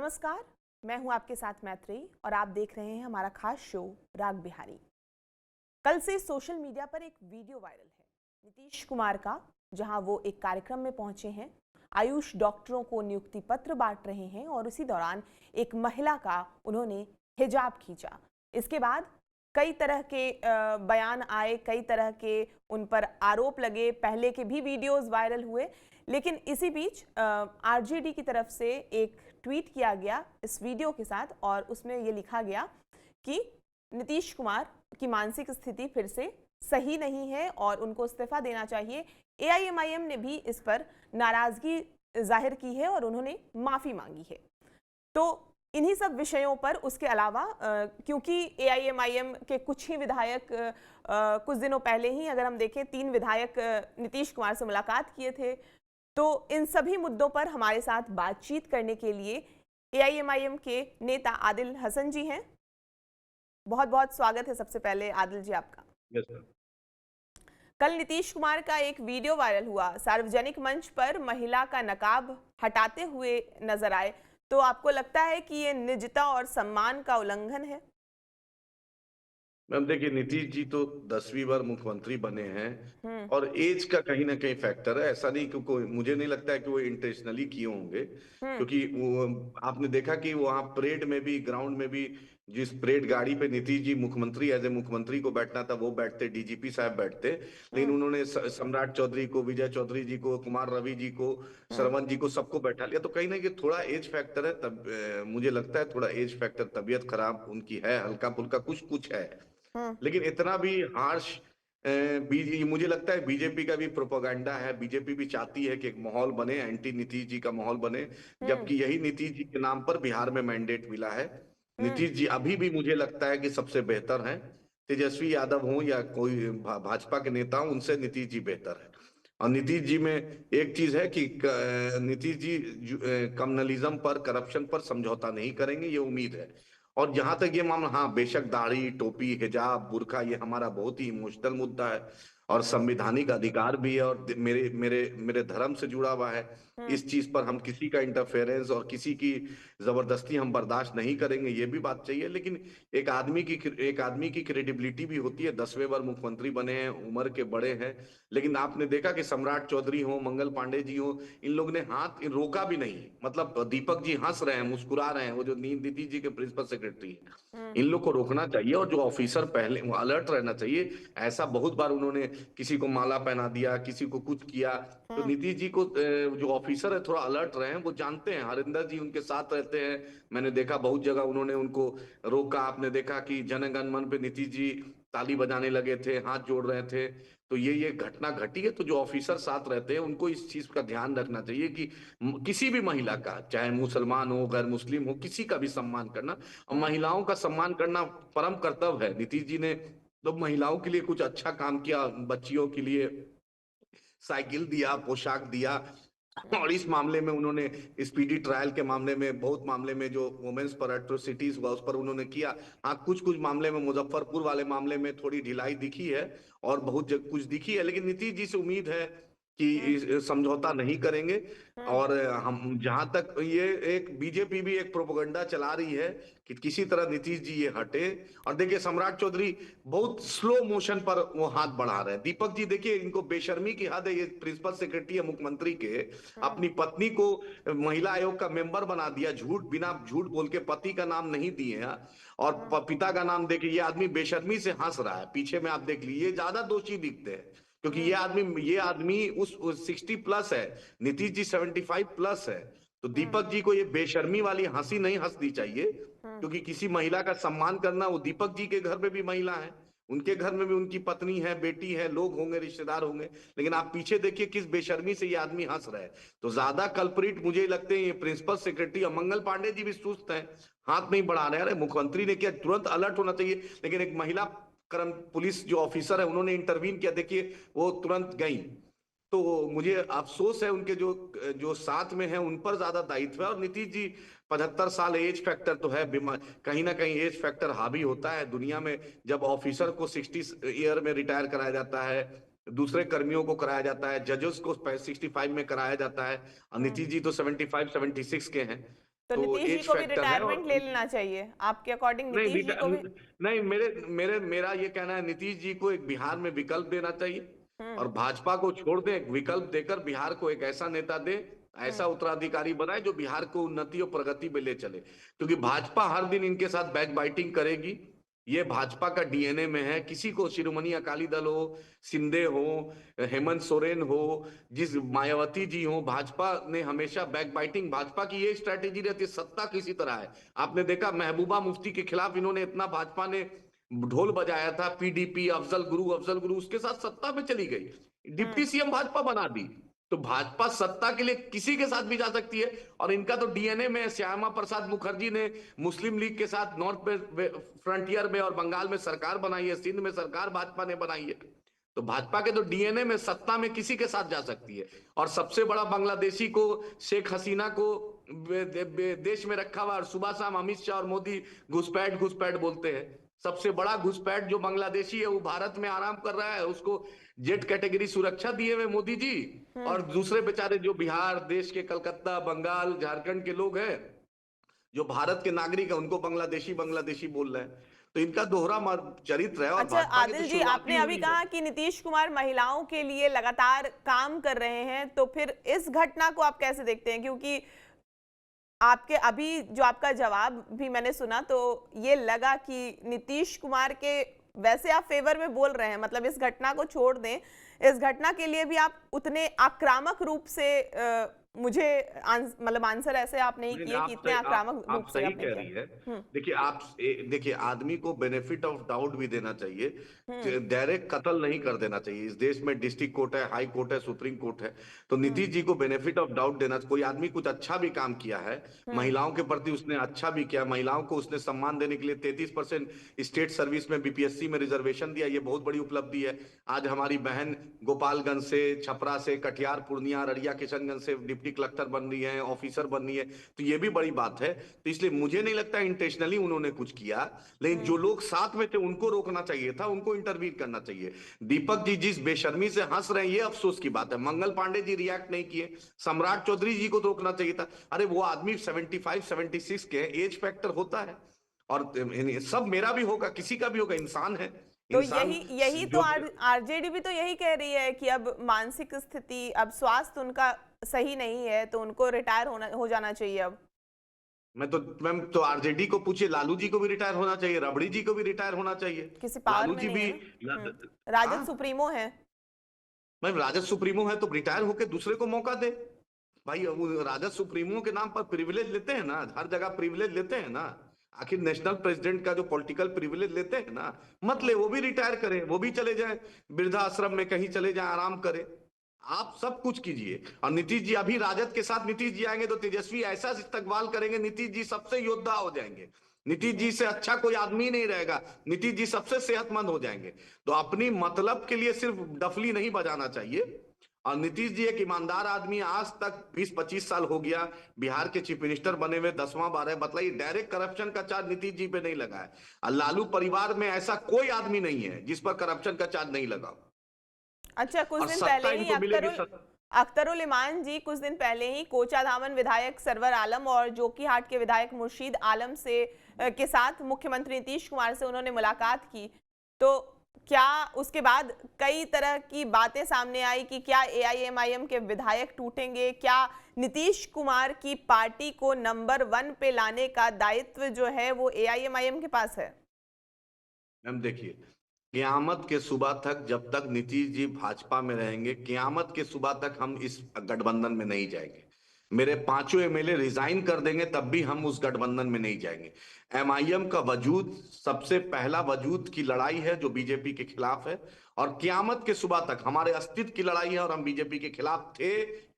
नमस्कार, मैं हूं आपके साथ मैत्री और आप देख रहे हैं हमारा खास शो राग बिहारी। कल से सोशल मीडिया पर एक वीडियो वायरल है नीतीश कुमार का, जहां वो एक कार्यक्रम में पहुंचे हैं। आयुष डॉक्टरों को नियुक्ति पत्र बांट रहे हैं और उसी दौरान एक महिला का उन्होंने हिजाब खींचा। इसके बाद कई तरह के बयान आए, कई तरह के उन पर आरोप लगे, पहले के भी वीडियोस वायरल हुए। लेकिन इसी बीच आरजेडी की तरफ से एक ट्वीट किया गया इस वीडियो के साथ और उसमें ये लिखा गया कि नीतीश कुमार की मानसिक स्थिति फिर से सही नहीं है और उनको इस्तीफा देना चाहिए। एआईएमआईएम ने भी इस पर नाराजगी जाहिर की है और उन्होंने माफी मांगी है। तो इन्हीं सब विषयों पर, उसके अलावा क्योंकि एआईएमआईएम के कुछ ही विधायक कुछ दिनों पहले ही, अगर हम देखें, 3 विधायक नीतीश कुमार से मुलाकात किए थे। तो इन सभी मुद्दों पर हमारे साथ बातचीत करने के लिए एआईएमआईएम के नेता आदिल हसन जी हैं। बहुत बहुत स्वागत है सबसे पहले आदिल जी आपका। Yes sir. कल नीतीश कुमार का एक वीडियो वायरल हुआ, सार्वजनिक मंच पर महिला का नकाब हटाते हुए नजर आए। तो आपको लगता है कि ये निजता और सम्मान का उल्लंघन है? मैम देखिए, नीतीश जी तो 10वीं बार मुख्यमंत्री बने हैं हम्म। और एज का कहीं ना कहीं फैक्टर है। ऐसा नहीं कि कोई, मुझे नहीं लगता है कि वो इंटेंशनली किए होंगे, हम्म। क्योंकि वो आपने देखा कि वहाँ परेड में भी, ग्राउंड में भी, जिस परेड गाड़ी पे नीतीश जी मुख्यमंत्री एज ए मुख्यमंत्री को बैठना था वो बैठते, डीजीपी साहब बैठते, लेकिन हम्म। उन्होंने सम्राट चौधरी को, विजय चौधरी जी को, कुमार रवि जी को, हम्म। श्रवण जी को, सबको बैठा लिया। तो कहीं ना कहीं थोड़ा एज फैक्टर है। तब मुझे लगता है थोड़ा एज फैक्टर, तबीयत खराब उनकी है, हल्का फुल्का कुछ कुछ है, हम्म। लेकिन इतना भी हार्श मुझे लगता है बीजेपी का भी प्रोपेगेंडा है। बीजेपी भी चाहती है कि एक माहौल बने, एंटी नीतीश जी का माहौल बने, हम्म। जबकि यही नीतीश जी के नाम पर बिहार में मैंडेट मिला है। हम्म। नीतीश जी अभी भी मुझे लगता है कि सबसे बेहतर हैं। तेजस्वी यादव हो या कोई भाजपा के नेता हो, उनसे नीतीश जी बेहतर है। और नीतीश जी में एक चीज है कि नीतीश जी कम्युनलिज्म पर, करप्शन पर समझौता नहीं करेंगे, ये उम्मीद है। और जहां तक ये मामला, हाँ बेशक दाढ़ी, टोपी, हिजाब, बुर्का ये हमारा बहुत ही इमोशनल मुद्दा है और संवैधानिक अधिकार भी है और मेरे मेरे मेरे धर्म से जुड़ा हुआ है। हम्म। इस चीज पर हम किसी का इंटरफेरेंस और किसी की जबरदस्ती हम बर्दाश्त नहीं करेंगे, ये भी बात चाहिए। लेकिन एक आदमी की क्रेडिबिलिटी भी होती है। 10वें बार मुख्यमंत्री बने हैं, उम्र के बड़े हैं, लेकिन आपने देखा कि सम्राट चौधरी हो, मंगल पांडे जी हो, इन लोग ने हाथ रोका भी नहीं। मतलब दीपक जी हंस रहे हैं, मुस्कुरा रहे हैं, वो जो नीति जी के प्रिंसिपल सेक्रेटरी है, हम्म। इन लोग को रोकना चाहिए और जो ऑफिसर पहले अलर्ट रहना चाहिए। ऐसा बहुत बार उन्होंने किसी को माला पहना दिया, किसी को कुछ किया। तो हम्म। नीतीश जी को जो ऑफिसर है थोड़ा अलर्ट रहे हैं, वो जानते हैं, हरिंदर जी उनके साथ रहते हैं। मैंने देखा बहुत जगह उन्होंने उनको रोका। आपने देखा कि जन गण मन पे नीतीश जी ताली बजाने लगे थे, हाथ जोड़ रहे थे। तो ये घटना घटी है। तो जो ऑफिसर साथ रहते हैं उनको इस चीज का ध्यान रखना चाहिए कि किसी भी महिला का, चाहे मुसलमान हो, गैर मुस्लिम हो, किसी का भी सम्मान करना और हम्म। महिलाओं का सम्मान करना परम कर्तव्य है। नीतीश जी ने तो महिलाओं के लिए कुछ अच्छा काम किया, बच्चियों के लिए साइकिल दिया, पोशाक दिया। हम्म। और इस मामले में उन्होंने स्पीडी ट्रायल के मामले में, बहुत मामले में जो वुमेन्स पर एट्रोसिटीज हुआ उस पर उन्होंने किया। हाँ, कुछ कुछ मामले में, मुजफ्फरपुर वाले मामले में थोड़ी ढिलाई दिखी है और बहुत कुछ दिखी है, लेकिन नीतीश जी से उम्मीद है कि हम्म। समझौता नहीं करेंगे। हम्म। और हम जहां तक ये, एक बीजेपी भी एक प्रोपेगेंडा चला रही है कि किसी तरह नीतीश जी ये हटे। और देखिए सम्राट चौधरी बहुत स्लो मोशन पर वो हाथ बढ़ा रहे हैं। दीपक जी देखिए, इनको बेशर्मी की हद है। ये प्रिंसिपल सेक्रेटरी है मुख्यमंत्री के, हम्म। अपनी पत्नी को महिला आयोग का मेंबर बना दिया, झूठ, बिना झूठ बोल के, पति का नाम नहीं दिए हैं और हम्म। पिता का नाम देखिए। ये आदमी बेशर्मी से हंस रहा है, पीछे में आप देख लीजिए, ज्यादा दोषी दिखते हैं क्योंकि हम्म। ये आदमी उस 60 प्लस है, नीतीश जी 75 प्लस है। तो हम्म। दीपक जी को ये बेशर्मी वाली हंसी नहीं हंसनी चाहिए, हम्म। क्योंकि किसी महिला का सम्मान करना, वो दीपक जी के घर में भी महिला है, उनके घर में भी उनकी पत्नी है, बेटी है, लोग होंगे, रिश्तेदार होंगे, लेकिन आप पीछे देखिए किस बेशर्मी से ये आदमी हंस रहा है। तो ज्यादा कल्परिट मुझे लगते हैं ये प्रिंसिपल सेक्रेटरी और मंगल पांडे जी भी सुस्त हैं, हाथ नहीं बढ़ा रहे हैं। अरे मुख्यमंत्री ने किया, तुरंत अलर्ट होना चाहिए, लेकिन एक महिला कर्म पुलिस जो ऑफिसर है उन्होंने इंटरवीन किया, देखिए वो तुरंत गई। तो मुझे अफसोस है उनके जो जो साथ में है उन पर ज्यादा दायित्व है। और नीतीश जी 75 साल, एज फैक्टर तो है, कहीं ना कहीं एज फैक्टर हावी होता है दुनिया में। जब ऑफिसर को 60 ईयर में रिटायर कराया जाता है, दूसरे कर्मियों को कराया जाता है, जजेस को 65 में कराया जाता है, और हम्म। नीतीश जी तो 75 76 के हैं। तो तो नीतीश जी एज को भी फैक्टर है। रिटायरमेंट ले लेना चाहिए आपके अकॉर्डिंग, नहीं नीतीश जी को भी। नहीं, मेरे मेरे मेरा ये कहना है नीतीश जी को एक बिहार में विकल्प देना चाहिए हम्म। और भाजपा को छोड़ दे, एक विकल्प देकर बिहार को एक ऐसा नेता दे, हम्म। ऐसा उत्तराधिकारी बनाए जो बिहार को उन्नति और प्रगति में ले चले, क्योंकि भाजपा हर दिन इनके साथ बैक बाइटिंग करेगी। ये भाजपा का डीएनए में है। किसी को शिरोमणि अकाली दल हो, शिंदे हो, हेमंत सोरेन हो, जिस मायावती जी हो, भाजपा ने हमेशा बैक बाइटिंग, भाजपा की ये स्ट्रैटेजी रहती है, सत्ता किसी तरह है। आपने देखा महबूबा मुफ्ती के खिलाफ इन्होंने इतना भाजपा ने ढोल बजाया था, पीडीपी, अफजल गुरु उसके साथ सत्ता में चली गई, डिप्टी सीएम भाजपा बना दी। तो भाजपा सत्ता के लिए किसी के साथ भी जा सकती है, और इनका तो डीएनए में, श्यामा प्रसाद मुखर्जी ने मुस्लिम लीग के साथ नॉर्थ फ्रंटियर में और बंगाल में सरकार बनाई है, सिंध में सरकार भाजपा ने बनाई है। तो भाजपा के तो डीएनए में सत्ता में किसी के साथ जा सकती है। और सबसे बड़ा बांग्लादेशी को, शेख हसीना को देश में रखा हुआ, और सुबह शाम अमित शाह और मोदी घुसपैठ घुसपैठ बोलते हैं। सबसे बड़ा घुसपैठ जो बांग्लादेशी है वो भारत में आराम कर रहा है, उसको जेट कैटेगरी सुरक्षा दिए हुए मोदी जी। और दूसरे बेचारे जो बिहार, देश के कलकत्ता, बंगाल, झारखंड के लोग हैं जो भारत के नागरिक है, उनको बांग्लादेशी बांग्लादेशी बोल रहे हैं। तो इनका दोहरा चरित्र है। और अच्छा भाजपा की तो आदिल जी, शुरुआत आपने ही अभी हुई कहा है। कि नीतीश कुमार महिलाओं के लिए लगातार काम कर रहे हैं, तो फिर इस घटना को आप कैसे देखते हैं? क्योंकि आपके अभी जो आपका जवाब भी मैंने सुना तो ये लगा कि नीतीश कुमार के वैसे आप फेवर में बोल रहे हैं, मतलब इस घटना को छोड़ दें, इस घटना के लिए भी आप उतने आक्रामक रूप से मुझे मतलब आंसर ऐसे आप नहीं नहीं, किए कि इतने आक्रामक आप रूप से सही आपने कह किया। रही है। देखिए देखिए आदमी को बेनिफिट ऑफ डाउट भी देना चाहिए, डायरेक्ट कत्ल नहीं कर देना चाहिए। इस देश में डिस्ट्रिक्ट कोर्ट है, हाई कोर्ट है, सुप्रीम कोर्ट है। तो नीतीश जी को बेनिफिट ऑफ डाउट देना। कोई आदमी कुछ अच्छा भी काम किया है, महिलाओं के प्रति उसने अच्छा भी किया, महिलाओं को उसने सम्मान देने के लिए 33% स्टेट सर्विस में बीपीएससी में रिजर्वेशन दिया, ये बहुत बड़ी उपलब्धि है। आज हमारी बहन गोपालगंज से, छपरा से, कटिहार, पूर्णिया, अररिया, किशनगंज से डिप्टी कलेक्टर बन रही है, ऑफिसर बन रही है। तो ये भी बड़ी बात है। तो इसलिए मुझे नहीं लगता इंटेंशनली उन्होंने कुछ किया, लेकिन जो लोग साथ में थे उनको रोकना चाहिए था, उनको इंटरवीन करना चाहिए। दीपक जी जिस बेशर्मी से हंस रहे हैं, ये अफसोस की बात है। मंगल पांडे जी रिएक्ट नहीं किए, सम्राट चौधरी जी को तो रोकना चाहिए था। अरे वो आदमी 75 76 के, एज फैक्टर होता है, और सब मेरा भी होगा, किसी का भी होगा, इंसान है। तो इंसान यही तो जो आरजेडी भी तो यही कह रही है कि अब मानसिक स्थिति, अब स्वास्थ्य उनका सही नहीं है, तो उनको रिटायर हो जाना चाहिए अब। मैम तो आरजेडी को पूछिए, लालू जी को भी रिटायर होना चाहिए, रबड़ी जी को भी रिटायर होना चाहिए। किसी पावर लालू में जी नहीं भी है ना। राजद सुप्रीमो है। मैम राजद सुप्रीमो है तो रिटायर होकर दूसरे को मौका दे। भाई वो राजद सुप्रीमो के नाम पर प्रिविलेज लेते हैं ना, हर जगह प्रिविलेज लेते हैं ना। आखिर नेशनल प्रेसिडेंट का जो पॉलिटिकल प्रिविलेज लेते हैं ना, मत ले, वो भी रिटायर करें, वो भी चले जाएं वृद्धाश्रम में, कहीं चले जाएं, आराम करें। आप सब कुछ कीजिए। और नीतीश जी अभी राजद के साथ नीतीश जी आएंगे तो तेजस्वी ऐसा इस्तकबाल करेंगे, नीतीश जी सबसे योद्धा हो जाएंगे। नीतीश जी से अच्छा कोई आदमी नहीं रहेगा, नीतीश जी सबसे सेहतमंद हो जाएंगे। तो अपनी मतलब के लिए सिर्फ डफली नहीं बजाना चाहिए। और नीतीश जी एक ईमानदार आदमी, आज तक 20-25 साल हो गया बिहार के चीफ मिनिस्टर बने हुए, 10वां बार है। बताइए, डायरेक्ट करप्शन का चार्ज नीतीश जी पे नहीं लगा है। और लालू परिवार में ऐसा कोई आदमी नहीं है जिस पर करप्शन का चार्ज नहीं लगा। अच्छा, कुछ और दिन सत्ता पहले ही इनको मिलेगी। अख्तरुल इमान जी कुछ दिन पहले ही कोचा धामन विधायक सरवर आलम और जोकीहाट के विधायक मुर्शीद आलम से के साथ मुख्यमंत्री नीतीश कुमार से उन्होंने मुलाकात की। तो क्या उसके बाद कई तरह की बातें सामने आई कि क्या एआईएमआईएम के विधायक टूटेंगे, क्या नीतीश कुमार की पार्टी को नंबर 1 पे लाने का दायित्व जो है वो एआईएमआईएम के पास है? मैम देखिए, क़यामत के सुबह तक जब तक नीतीश जी भाजपा में रहेंगे, क़यामत के सुबह तक हम इस गठबंधन में नहीं जाएंगे। मेरे 5 एमएलए रिजाइन कर देंगे तब भी हम उस गठबंधन में नहीं जाएंगे। एमआईएम का वजूद सबसे पहला वजूद की लड़ाई है जो बीजेपी के खिलाफ है, और क़यामत के सुबह तक हमारे अस्तित्व की लड़ाई है, और हम बीजेपी के खिलाफ थे,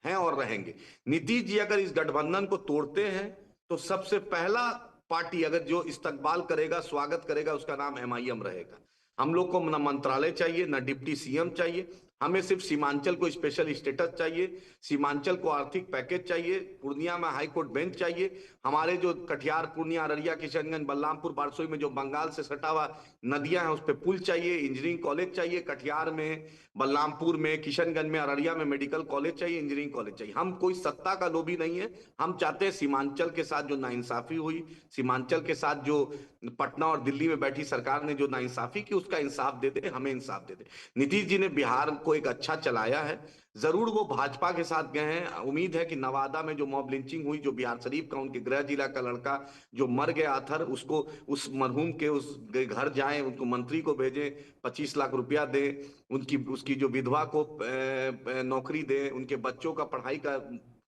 हैं और रहेंगे। नीतीश जी अगर इस गठबंधन को तोड़ते हैं तो सबसे पहला पार्टी अगर जो इस्तकबाल करेगा, स्वागत करेगा, उसका नाम एमआईएम रहेगा। हम लोग को न मंत्रालय चाहिए, न डिप्टी सीएम चाहिए, हमें सिर्फ सीमांचल को स्पेशल स्टेटस चाहिए, सीमांचल को आर्थिक पैकेज चाहिए, पूर्णिया में हाई कोर्ट बेंच चाहिए, हमारे जो कटिहार, पूर्णिया, अररिया, किशनगंज, बलरामपुर, बारसोई में जो बंगाल से सटा हुआ नदियां हैं उस पर पुल चाहिए, इंजीनियरिंग कॉलेज चाहिए, कटिहार में, बलरामपुर में, किशनगंज में, अररिया में मेडिकल कॉलेज चाहिए, इंजीनियरिंग कॉलेज चाहिए। हम कोई सत्ता का लोभी नहीं है, हम चाहते हैं सीमांचल के साथ जो नाइंसाफी हुई, सीमांचल के साथ जो पटना और दिल्ली में बैठी सरकार ने जो नाइंसाफी की, उसका इंसाफ दे दे, हमें इंसाफ दे दे। नीतीश जी ने बिहार को एक अच्छा चलाया है, जरूर वो भाजपा के साथ गए हैं। उम्मीद है कि नवादा में जो मॉब लिंचिंग हुई, जो बिहार शरीफ का, उनके गृह जिला का लड़का जो मर गया अथर, उसको, उस मरहूम के उस घर जाएं, उनको मंत्री को भेजें, 25 लाख रुपया दें, उनकी उसकी जो विधवा को नौकरी दें, उनके बच्चों का पढ़ाई का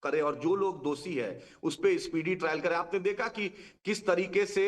करे, और जो लोग दोषी है उस पर स्पीडी ट्रायल करे। आपने देखा कि किस तरीके से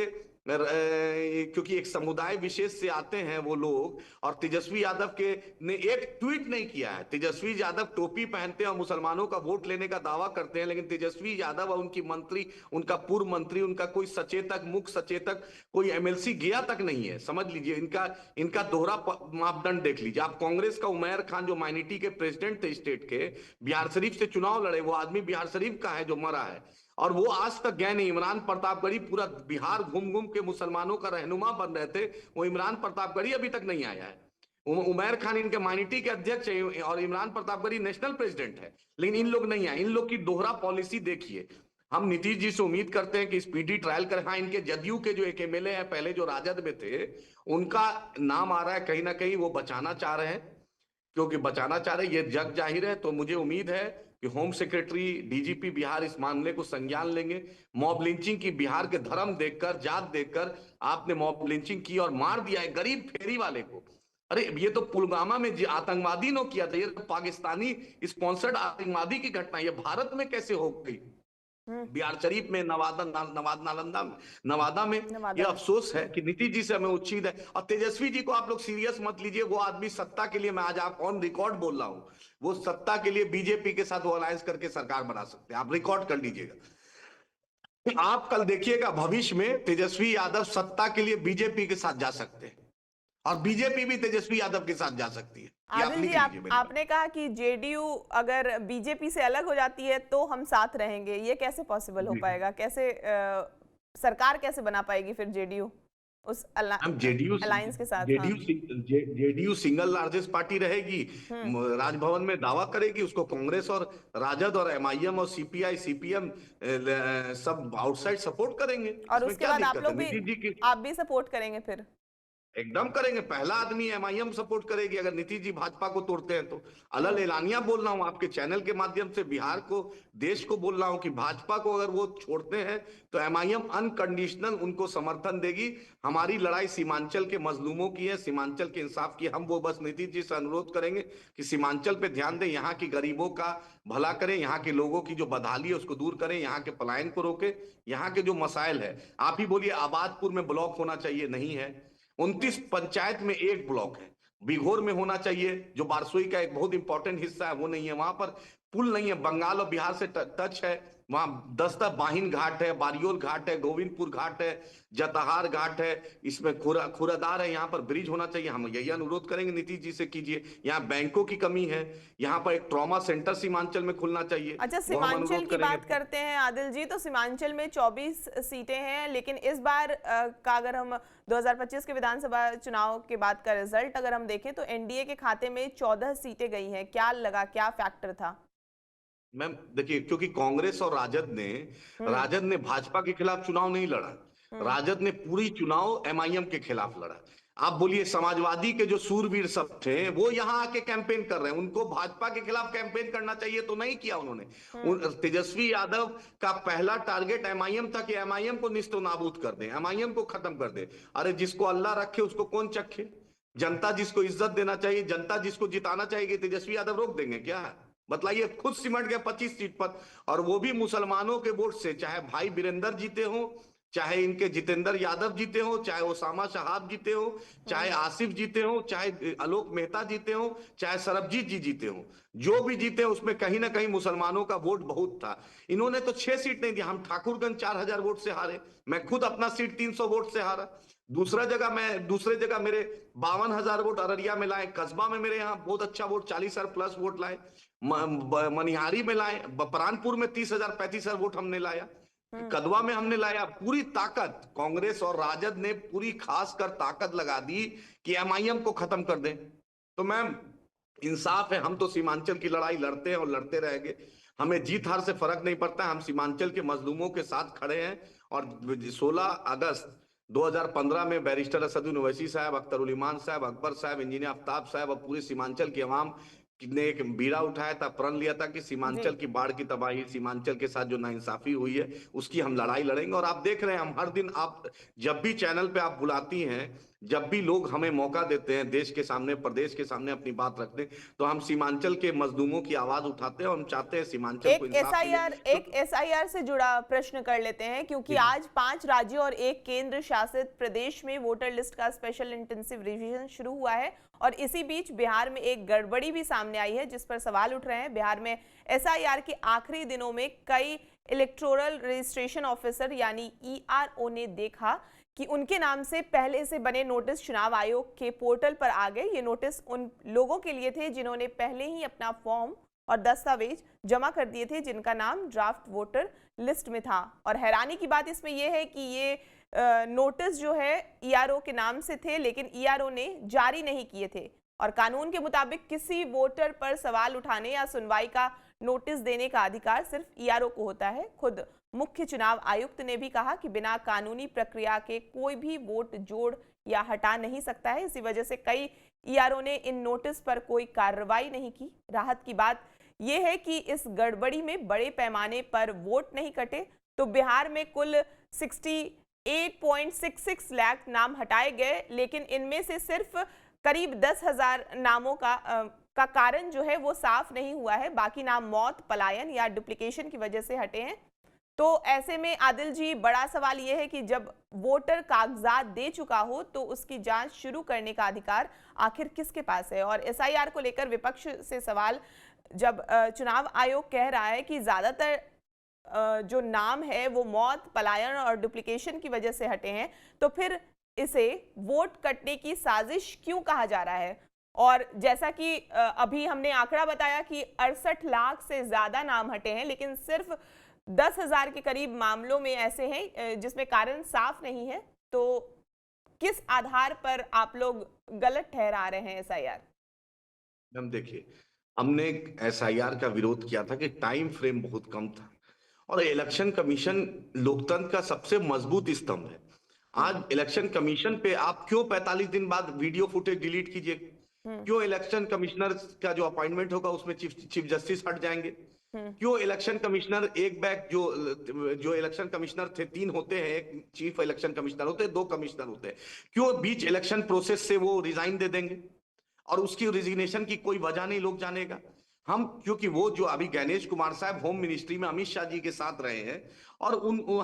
क्योंकि एक समुदाय विशेष से आते हैं वो लोग, और तेजस्वी यादव के ने एक ट्वीट नहीं किया है। तेजस्वी यादव टोपी पहनते हैं और मुसलमानों का वोट लेने का दावा करते हैं, लेकिन तेजस्वी यादव और उनकी मंत्री, उनका पूर्व मंत्री, उनका कोई सचेतक, मुख्य सचेतक, कोई एमएलसी गया तक नहीं है। समझ लीजिए, इनका दोहरा मापदंड देख लीजिए आप। कांग्रेस का उमैर खान जो माइनॉरिटी के प्रेसिडेंट थे स्टेट के, बिहार शरीफ से चुनाव लड़े, वो आदमी बिहार शरीफ का है जो मरा है, और वो आज तक गए नहीं। इमरान प्रतापगढ़ी पूरा बिहार घूम घूम के मुसलमानों का रहनुमा बन रहे थे, वो इमरान प्रतापगढ़ी अभी तक नहीं आया है। उमैर खान इनके माइनॉरिटी के अध्यक्ष है और इमरान प्रतापगढ़ी नेशनल प्रेसिडेंट है, लेकिन इन लोग नहीं आए। इन लोग की दोहरा पॉलिसी देखिए। हम नीतीश जी से उम्मीद करते हैं कि स्पीडी ट्रायल करें। हाँ, इनके जदयू के जो एक एमएलए हैं, पहले जो राजद में थे, उनका नाम आ रहा है, कहीं ना कहीं वो बचाना चाह रहे हैं, क्योंकि बचाना चाह रहे हैं, ये जग जाहिर है। तो मुझे उम्मीद है कि होम सेक्रेटरी, डीजीपी बिहार इस मामले को संज्ञान लेंगे। मॉब लिंचिंग की बिहार के धर्म देखकर, जात देखकर आपने मॉब लिंचिंग की और मार दिया है गरीब फेरी वाले को। अरे ये तो पुलवामा में आतंकवादी ने किया था, ये तो पाकिस्तानी स्पॉन्सर्ड आतंकवादी की घटना, ये भारत में कैसे हो गई? बिहार शरीफ में, नवादा में। ये अफसोस है कि नीतीश जी से हमें उम्मीद है। और तेजस्वी जी को आप लोग सीरियस मत लीजिए, वो आदमी सत्ता के लिए, मैं आज आप ऑन रिकॉर्ड बोल रहा हूं, वो सत्ता के लिए बीजेपी के साथ वो अलायंस करके सरकार बना सकते हैं, आप रिकॉर्ड कर लीजिएगा। आप कल देखिएगा भविष्य में तेजस्वी यादव सत्ता के लिए बीजेपी के साथ जा सकते हैं, और बीजेपी भी तेजस्वी यादव के साथ जा सकती है। आदिल जी, आपने कहा कि जेडीयू अगर बीजेपी से अलग हो जाती है तो हम साथ रहेंगे, ये कैसे पॉसिबल हो पाएगा? कैसे सरकार कैसे बना पाएगी फिर जेडीयू उस अलायंस के साथ? जेडीयू सिंगल लार्जेस्ट पार्टी रहेगी, राजभवन में दावा करेगी, उसको कांग्रेस और राजद और एमआईएम और सीपीआई, सीपीएम सब आउटसाइड सपोर्ट करेंगे। और उसके बाद आप भी सपोर्ट करेंगे? फिर एकदम करेंगे। पहला आदमी एमआईएम सपोर्ट करेगी अगर नीतीश जी भाजपा को तोड़ते हैं तो। अलग एलानिया बोल रहा हूं आपके चैनल के माध्यम से, बिहार को, देश को बोल रहा हूं कि भाजपा को अगर वो छोड़ते हैं तो एमआईएम अनकंडीशनल उनको समर्थन देगी। हमारी लड़ाई सीमांचल के मजलूमों की है, सीमांचल के इंसाफ की। हम वो बस नीतीश जी से अनुरोध करेंगे कि सीमांचल पे ध्यान दें, यहाँ की गरीबों का भला करें, यहाँ के लोगों की जो बदहाली है उसको दूर करें, यहाँ के पलायन को रोके, यहाँ के जो मसाइल है। आप ही बोलिए, आबादपुर में ब्लॉक होना चाहिए, नहीं है। 29 पंचायत में एक ब्लॉक है। बिघोर में होना चाहिए, जो बारसोई का एक बहुत इंपॉर्टेंट हिस्सा है, वो नहीं है। वहां पर पुल नहीं है, बंगाल और बिहार से टच है। वहां 10 बाहिन घाट है, बारियोल घाट है, गोविंदपुर घाट है, जताहार घाट है, इसमें खुरादार है। यहाँ पर ब्रिज होना चाहिए। हम यही अनुरोध करेंगे नीतीश जी से, कीजिए। यहाँ बैंकों की कमी है, यहाँ पर एक ट्रॉमा सेंटर सीमांचल में खुलना चाहिए। अच्छा, सीमांचल की बात करते हैं आदिल जी, तो सीमांचल में 24 सीटें हैं, लेकिन इस बार का अगर हम 2025 के विधानसभा चुनाव के बाद का रिजल्ट अगर हम देखें तो एनडीए के खाते में 14 सीटें गई हैं। क्या लगा, क्या फैक्टर था? मैम देखिए, क्योंकि कांग्रेस और राजद ने भाजपा के खिलाफ चुनाव नहीं लड़ा, राजद ने पूरी चुनाव एमआईएम के खिलाफ लड़ा। आप बोलिए, समाजवादी के जो सूरवीर सब थे वो यहाँ आके कैंपेन कर रहे हैं, उनको भाजपा के खिलाफ कैंपेन करना चाहिए तो नहीं किया उन्होंने। तेजस्वी यादव का पहला टारगेट एमआईएम था कि एमआईएम को निस्तो नाबूद कर दे, एमआईएम को खत्म कर दे। अरे जिसको अल्लाह रखे उसको कौन चखे? जनता जिसको इज्जत देना चाहिए, जनता जिसको जिताना चाहिए, तेजस्वी यादव रोक देंगे क्या? बतलाइए। खुद सिमट गए 25 सीट पर, और वो भी मुसलमानों के वोट से। चाहे भाई वीरेंद्र जीते हो, चाहे इनके जितेंद्र यादव जीते हो, चाहे ओसामा शहाब जीते हो, चाहे आसिफ जीते हो, चाहे आलोक मेहता जीते हो, चाहे सरबजीत जी जीते हो, जो भी जीते हो उसमें कहीं ना कहीं मुसलमानों का वोट बहुत था। इन्होंने तो 6 सीट नहीं दी। हम ठाकुरगंज 4000 वोट से हारे, मैं खुद अपना सीट 300 वोट से हारा। दूसरे जगह मेरे 52,000 वोट अररिया में लाए, कस्बा में मेरे यहाँ बहुत अच्छा वोट 40,000 प्लस वोट लाए, मनिहारी में लाए, बपरानपुर में 30,000 35,000 वोट हमने लाया, कदवा में हमने लाया। पूरी ताकत कांग्रेस और राजद ने पूरी खासकर ताकत लगा दी कि एमआईएम को खत्म कर दें। तो मैम इंसाफ है, हम तो सीमांचल की लड़ाई लड़ते हैं और लड़ते रहेंगे। हमें जीत हार से फर्क नहीं पड़ता, हम सीमांचल के मजलूमों के साथ खड़े हैं। और 16 अगस्त 2015 में बैरिस्टर असदुद्दीन ओवैसी साहब, अख्तर उल इमान साहब, अकबर साहब, इंजीनियर आफ्ताब साहब और पूरे सीमांचल की आवाम ने एक बीड़ा उठाया था, प्रण लिया था कि सीमांचल की बाढ़ की तबाही, सीमांचल के साथ जो नाइंसाफी हुई है उसकी हम लड़ाई लड़ेंगे। और आप देख रहे हैं, हम हर दिन, आप जब भी चैनल पे आप बुलाती हैं, जब भी लोग हमें मौका देते हैं देश के सामने, प्रदेश के सामने अपनी बात रखते हैं, तो हम सीमांचल के मजलूमों की आवाज उठाते हैं और हम चाहते हैं सीमांचल को इंसाफ मिले। एक एसआईआर से जुड़ा प्रश्न कर लेते हैं, क्योंकि आज 5 राज्यों और 1 केंद्र शासित प्रदेश में वोटर लिस्ट का स्पेशल इंटेंसिव रिवीजन शुरू हुआ है और इसी बीच बिहार में एक गड़बड़ी भी सामने आई है जिस पर सवाल उठ रहे हैं। बिहार में एसआईआर के आखिरी दिनों में कई इलेक्टोरल रजिस्ट्रेशन ऑफिसर यानी ईआरओ ने देखा कि उनके नाम से पहले से बने नोटिस चुनाव आयोग के पोर्टल पर आ गए। ये नोटिस उन लोगों के लिए थे जिन्होंने पहले ही अपना फॉर्म और दस्तावेज जमा कर दिए थे जिनका नाम ड्राफ्ट वोटर लिस्ट में था। और हैरानी की बात इसमें यह है कि ये नोटिस जो है ईआरओ के नाम से थे, लेकिन ईआरओ ने जारी नहीं किए थे। और कानून के मुताबिक किसी वोटर पर सवाल उठाने या सुनवाई का नोटिस देने का अधिकार सिर्फ ईआरओ को होता है। खुद मुख्य चुनाव आयुक्त ने भी कहा कि बिना कानूनी प्रक्रिया के कोई भी वोट जोड़ या हटा नहीं सकता है। इसी वजह से कई ईआरओ ने इन नोटिस पर कोई कार्रवाई नहीं की। राहत की बात यह है कि इस गड़बड़ी में बड़े पैमाने पर वोट नहीं कटे। तो बिहार में कुल 68.66 लाख नाम हटाए गए, लेकिन इनमें से सिर्फ करीब 10,000 नामों का कारण जो है वो साफ नहीं हुआ है। बाकी नाम मौत, पलायन या डुप्लीकेशन की वजह से हटे हैं। तो ऐसे में आदिल जी, बड़ा सवाल यह है कि जब वोटर कागजात दे चुका हो तो उसकी जांच शुरू करने का अधिकार आखिर किसके पास है। और एसआईआर को लेकर विपक्ष से सवाल, जब चुनाव आयोग कह रहा है कि ज्यादातर जो नाम है वो मौत, पलायन और डुप्लीकेशन की वजह से हटे हैं, तो फिर इसे वोट कटने की साजिश क्यों कहा जा रहा है। और जैसा कि अभी हमने आंकड़ा बताया कि 68 लाख से ज्यादा नाम हटे हैं, लेकिन सिर्फ 10,000 के करीब मामलों में ऐसे हैं जिसमें कारण साफ नहीं है। तो किस आधार पर आप लोग गलत ठहरा रहे हैं एसआईआर? हम देखिए, हमने एसआईआर का विरोध किया था कि टाइम फ्रेम बहुत कम था और इलेक्शन कमीशन लोकतंत्र का सबसे मजबूत स्तंभ है। आज इलेक्शन कमीशन पे आप क्यों 45 दिन बाद वीडियो फुटेज डिलीट कीजिए? क्यों इलेक्शन कमिश्नर का जो अपॉइंटमेंट होगा उसमें चीफ जस्टिस हट जाएंगे? क्यों इलेक्शन कमिश्नर एक बैग जो इलेक्शन कमिश्नर थे 3 होते हैं, एक चीफ इलेक्शन कमिश्नर होते हैं, 2 कमिश्नर होते हैं, क्यों बीच इलेक्शन प्रोसेस से वो रिजाइन दे देंगे? और उसकी रिजिग्नेशन की कोई वजह नहीं लोग जानेगा। हम, क्योंकि वो जो अभी गणेश कुमार साहब होम मिनिस्ट्री में अमित शाह जी के साथ रहे हैं और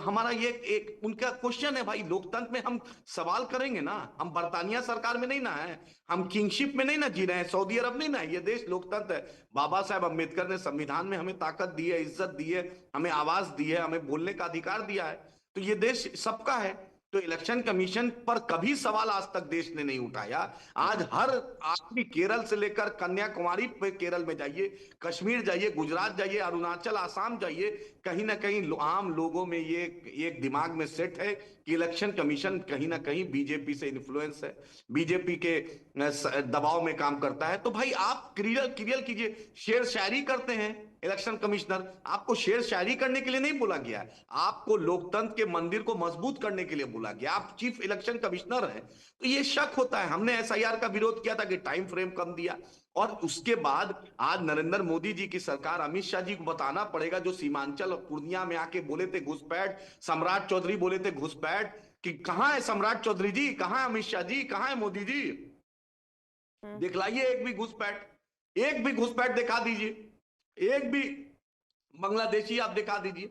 हमारा ये एक उनका क्वेश्चन है, भाई लोकतंत्र में हम सवाल करेंगे ना, हम बरतानिया सरकार में नहीं ना है, हम किंगशिप में नहीं ना जी रहे हैं, सऊदी अरब नहीं ना, ये देश लोकतंत्र है। बाबा साहब अम्बेडकर ने संविधान में हमें ताकत दी है, इज्जत दी है, हमें आवाज दी है, हमें बोलने का अधिकार दिया है, तो ये देश सबका है। तो इलेक्शन कमीशन पर कभी सवाल आज तक देश ने नहीं उठाया। आज हर आदमी, केरल से लेकर कन्याकुमारी पे, केरल में जाइए, कश्मीर जाइए, गुजरात जाइए, अरुणाचल, आसाम जाइए, कहीं ना कहीं आम लोगों में ये एक दिमाग में सेट है कि इलेक्शन कमीशन कहीं ना कहीं बीजेपी से इन्फ्लुएंस है, बीजेपी के दबाव में काम करता है। तो भाई आप क्लियर कीजिए। शेर शायरी करते हैं इलेक्शन कमिश्नर, आपको शेर शायरी करने के लिए नहीं बोला गया है, आपको लोकतंत्र के मंदिर को मजबूत करने के लिए बोला गया। आप चीफ इलेक्शन कमिश्नर हैं, तो ये शक होता है। हमने एसआईआर का विरोध किया था कि टाइम फ्रेम कम दिया, और उसके बाद आज नरेंद्र मोदी जी की सरकार, अमित शाह जी को बताना पड़ेगा, जो सीमांचल और पूर्णिया में आके बोले थे घुसपैठ, सम्राट चौधरी बोले थे घुसपैठ, कि कहां है सम्राट चौधरी जी, कहां है अमित शाह जी, कहां है मोदी जी? दिखलाइए एक भी घुसपैठ, एक भी घुसपैठ दिखा दीजिए, एक भी बांग्लादेशी आप दिखा दीजिए,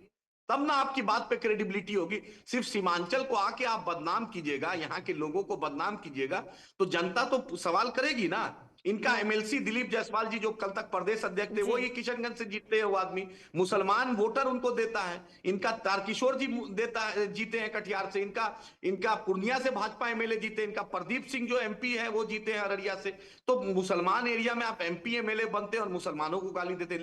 तब ना आपकी बात पे क्रेडिबिलिटी होगी। सिर्फ सीमांचल को आके आप बदनाम कीजिएगा, यहाँ के लोगों को बदनाम कीजिएगा, तो जनता तो सवाल करेगी ना। इनका एमएलसी दिलीप जायसवाल जी जो कल तक प्रदेश अध्यक्ष थे, वो ये किशनगंज से जीतते हैं वो आदमी, मुसलमान वोटर उनको देता है। इनका तारकिशोर जी देता है, जीते हैं कटिहार से, इनका पूर्णिया से भाजपा एमएलए जीते, इनका प्रदीप सिंह जो एमपी है वो जीते हैं अररिया से। तो मुसलमान एरिया में आप एमपी एमएलए बनते हैं और मुसलमानों को गाली देते हैं।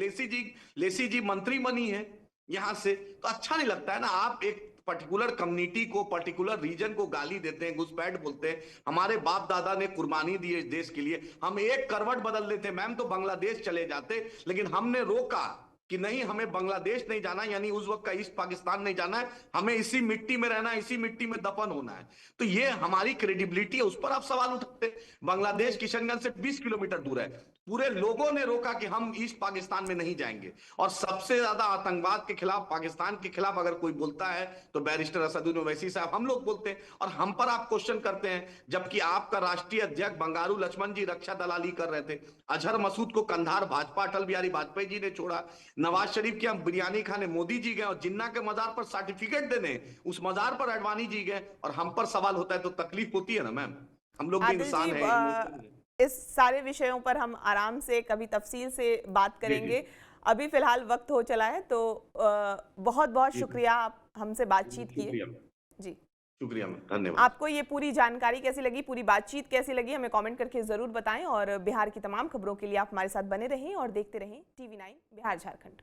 लेसी जी मंत्री बनी है यहां से, तो अच्छा नहीं लगता है ना। आप एक पर्टिकुलर कम्युनिटी को, पर्टिकुलर रीजन को गाली देते हैं, घुसपैठ बोलते हैं। हमारे बाप दादा ने कुर्बानी दी है इस देश के लिए, हम एक करवट बदल देते, मैम तो बांग्लादेश चले जाते, लेकिन हमने रोका कि नहीं, हमें बांग्लादेश नहीं जाना, यानी उस वक्त का ईस्ट पाकिस्तान नहीं जाना है, हमें इसी मिट्टी में रहना है, इसी मिट्टी में दफन होना है। तो ये हमारी क्रेडिबिलिटी है, उस पर आप सवाल उठाते। बांग्लादेश किशनगंज से 20 किलोमीटर दूर है, पूरे लोगों ने रोका कि हम ईस्ट पाकिस्तान में नहीं जाएंगे। और सबसे ज्यादा आतंकवाद के खिलाफ, पाकिस्तान के खिलाफ अगर कोई बोलता है तो बैरिस्टर असदुद्दीन ओवैसी साहब, हम लोग बोलते हैं, और हम पर आप क्वेश्चन करते हैं, जबकि आपका राष्ट्रीय अध्यक्ष बंगारू लक्ष्मण जी रक्षा दलाली कर रहे थे। अजहर मसूद को कंधार भाजपा अटल बिहारी वाजपेयी जी ने छोड़ा, नवाज शरीफ के हम बिरयानी खाने मोदी जी गए, और जिन्ना के मजार पर सर्टिफिकेट देने उस मजार पर अडवाणी जी गए, और हम पर सवाल होता है तो तकलीफ होती है ना मैम। हम लोग भी आदिल इंसान जी, हैं। इस सारे विषयों पर हम आराम से कभी तफसील से बात करेंगे। अभी फिलहाल वक्त हो चला है, तो बहुत बहुत शुक्रिया, आप हमसे बातचीत किए। जी शुक्रिया मैम, धन्यवाद। आपको ये पूरी जानकारी कैसी लगी, पूरी बातचीत कैसी लगी, हमें कमेंट करके जरूर बताएं। और बिहार की तमाम खबरों के लिए आप हमारे साथ बने रहें और देखते रहें TV9 बिहार झारखंड।